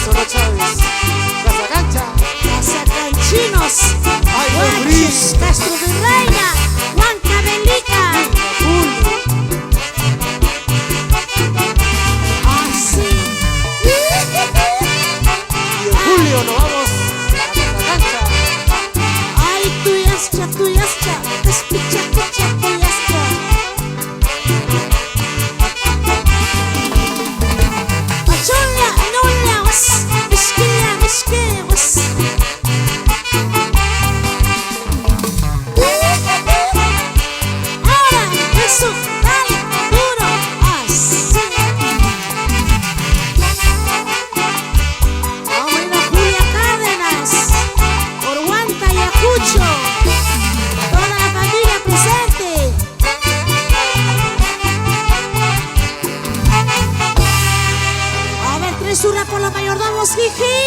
Zorro Chávez, Casa Cancha, Casa Canchinos, Ay, Guaches, Castro de Reina, Huanca Belica. Así. y en julio nos vamos a Casa Cancha. Ay, tuyascha, escucha, tuyascha. Pachola, nola, was, miskilla, was. Ahora, eso, dale, duro, así. Vamos a ir a Julia Cárdenas, por Huanta y Ayacucho. Toda la familia presente. A ver, 3 hurras por los mayordomos, jiji.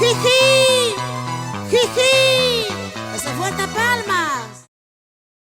Jiji.